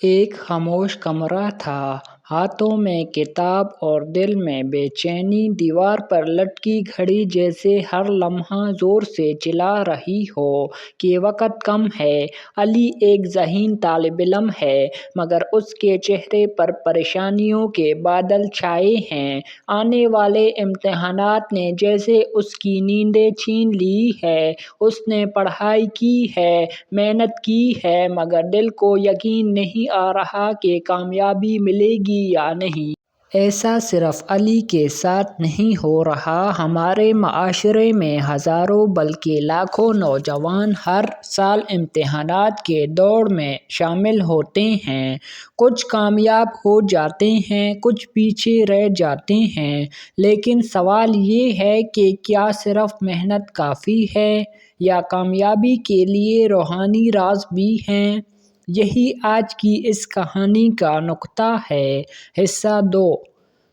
ایک خاموش کمرہ تھا، ہاتھوں میں کتاب اور دل میں بے چینی۔ دیوار پر لٹکی گھڑی جیسے ہر لمحہ زور سے چلا رہی ہو کہ وقت کم ہے۔ علی ایک ذہین طالب علم ہے، مگر اس کے چہرے پر پریشانیوں کے بادل چھائے ہیں۔ آنے والے امتحانات نے جیسے اس کی نیندیں چھین لی ہیں۔ اس نے پڑھائی کی ہے، محنت کی ہے، مگر دل کو یقین نہیں آ رہا کہ کامیابی ملے گی یا نہیں۔ ایسا صرف علی کے ساتھ نہیں ہو رہا، ہمارے معاشرے میں ہزاروں بلکہ لاکھوں نوجوان ہر سال امتحانات کے دوڑ میں شامل ہوتے ہیں۔ کچھ کامیاب ہو جاتے ہیں، کچھ پیچھے رہ جاتے ہیں، لیکن سوال یہ ہے کہ کیا صرف محنت کافی ہے یا کامیابی کے لیے روحانی راز بھی ہیں؟ یہی آج کی اس کہانی کا نقطہ ہے۔ حصہ 2،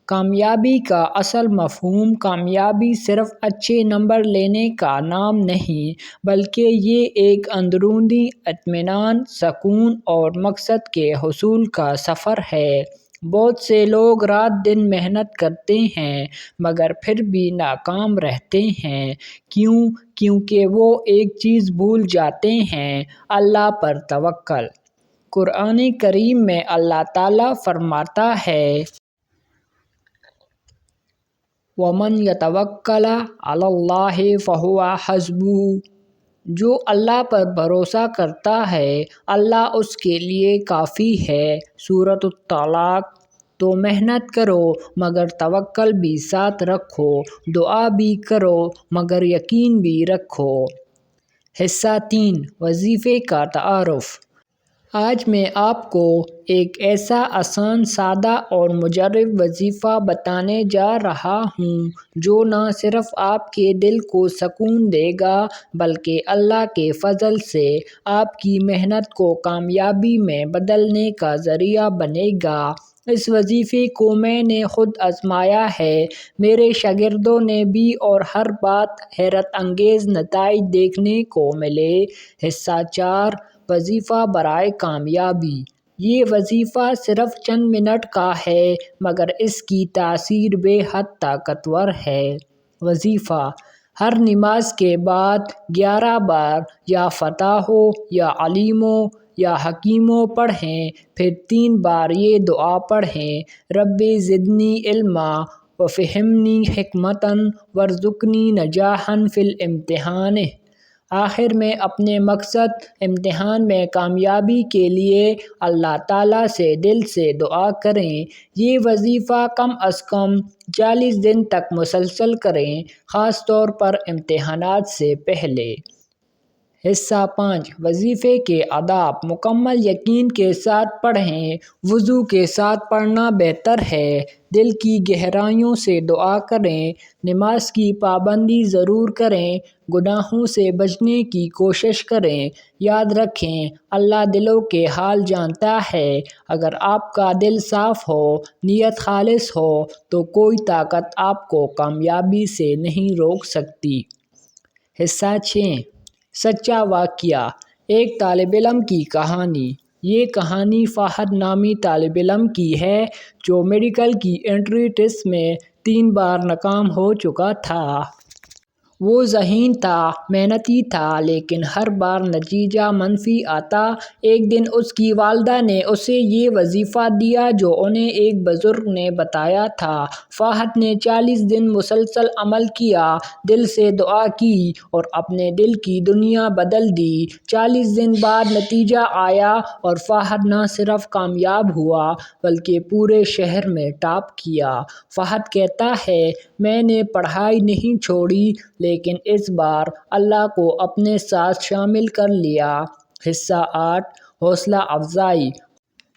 کامیابی کا اصل مفہوم۔ کامیابی صرف اچھے نمبر لینے کا نام نہیں، بلکہ یہ ایک اندرونی اطمینان، سکون اور مقصد کے حصول کا سفر ہے۔ بہت سے لوگ رات دن محنت کرتے ہیں، مگر پھر بھی ناکام رہتے ہیں۔ کیوں؟ کیونکہ وہ ایک چیز بھول جاتے ہیں: اللہ پر توکل۔ قرآن کریم میں اللہ تعالیٰ فرماتا ہے، وَمَن يَتَوَکَّلْ عَلَى اللَّهِ فَهُوَ حَسْبُهُ۔ جو اللہ پر بھروسہ کرتا ہے، اللہ اس کے لیے کافی ہے۔ سورۃ الطلاق۔ تو محنت کرو مگر توکل بھی ساتھ رکھو، دعا بھی کرو مگر یقین بھی رکھو۔ حصہ 3، وظیفے کا تعارف۔ آج میں آپ کو ایک ایسا آسان، سادہ اور مجرب وظیفہ بتانے جا رہا ہوں جو نہ صرف آپ کے دل کو سکون دے گا بلکہ اللہ کے فضل سے آپ کی محنت کو کامیابی میں بدلنے کا ذریعہ بنے گا۔ اس وظیفے کو میں نے خود آزمایا ہے، میرے شاگردوں نے بھی، اور ہر بار حیرت انگیز نتائج دیکھنے کو ملے۔ حصہ 4، وظیفہ برائے کامیابی۔ یہ وظیفہ صرف چند منٹ کا ہے، مگر اس کی تاثیر بے حد طاقتور ہے۔ وظیفہ: ہر نماز کے بعد 11 بار یا فتاحو یا علیمو یا حکیمو پڑھیں، پھر 3 بار یہ دعا پڑھیں: رب زدنی علما وفہمنی حکمۃ وارزقنی نجاحا فی الامتحان۔ آخر میں اپنے مقصد، امتحان میں کامیابی کے لیے اللہ تعالیٰ سے دل سے دعا کریں۔ یہ وظیفہ کم از کم 40 دن تک مسلسل کریں، خاص طور پر امتحانات سے پہلے۔ حصہ 5، وظیفے کے آداب۔ مکمل یقین کے ساتھ پڑھیں۔ وضو کے ساتھ پڑھنا بہتر ہے۔ دل کی گہرائیوں سے دعا کریں۔ نماز کی پابندی ضرور کریں۔ گناہوں سے بچنے کی کوشش کریں۔ یاد رکھیں، اللہ دلوں کے حال جانتا ہے۔ اگر آپ کا دل صاف ہو، نیت خالص ہو، تو کوئی طاقت آپ کو کامیابی سے نہیں روک سکتی۔ حصہ 6، سچا واقعہ۔ ایک طالب علم کی کہانی۔ یہ کہانی فہد نامی طالب علم کی ہے جو میڈیکل کی انٹری ٹیسٹ میں 3 بار ناکام ہو چکا تھا۔ وہ ذہین تھا، محنتی تھا، لیکن ہر بار نتیجہ منفی آتا۔ ایک دن اس کی والدہ نے اسے یہ وظیفہ دیا جو انہیں ایک بزرگ نے بتایا تھا۔ فہد نے 40 دن مسلسل عمل کیا، دل سے دعا کی اور اپنے دل کی دنیا بدل دی۔ 40 دن بعد نتیجہ آیا اور فہد نہ صرف کامیاب ہوا بلکہ پورے شہر میں ٹاپ کیا۔ فہد کہتا ہے، میں نے پڑھائی نہیں چھوڑی، لیکن اس بار اللہ کو اپنے ساتھ شامل کر لیا۔ حصہ 8، حوصلہ افزائی۔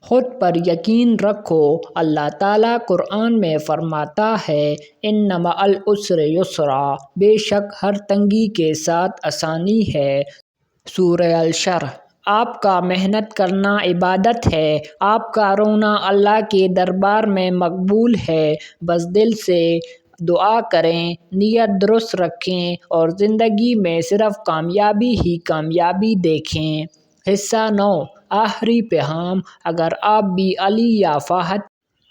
خود پر یقین رکھو۔ اللہ تعالیٰ قرآن میں فرماتا ہے، اِنَّ مَعَ الْعُسْرِ یُسْرًا۔ بے شک ہر تنگی کے ساتھ آسانی ہے۔ سورہ الشرح۔ آپ کا محنت کرنا عبادت ہے، آپ کا رونا اللہ کے دربار میں مقبول ہے۔ بس دل سے دعا کریں، نیت درست رکھیں اور زندگی میں صرف کامیابی ہی کامیابی دیکھیں۔ حصہ 9، آخری پیغام، اگر آپ بھی علی یا فہد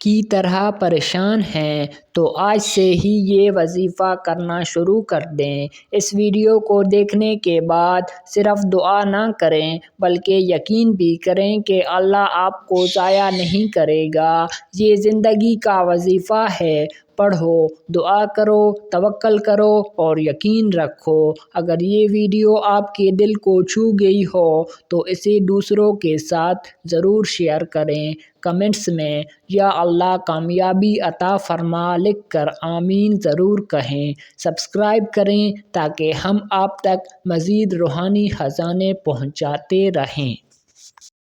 کی طرح پریشان ہیں تو آج سے ہی یہ وظیفہ کرنا شروع کر دیں۔ اس ویڈیو کو دیکھنے کے بعد صرف دعا نہ کریں بلکہ یقین بھی کریں کہ اللہ آپ کو ضائع نہیں کرے گا۔ یہ زندگی کا وظیفہ ہے۔ پڑھو، دعا کرو، توکل کرو اور یقین رکھو۔ اگر یہ ویڈیو آپ کے دل کو چھو گئی ہو تو اسے دوسروں کے ساتھ ضرور شیئر کریں۔ کمنٹس میں یا اللہ کامیابی عطا فرما لکھ کر آمین ضرور کہیں۔ سبسکرائب کریں تاکہ ہم آپ تک مزید روحانی خزانے پہنچاتے رہیں۔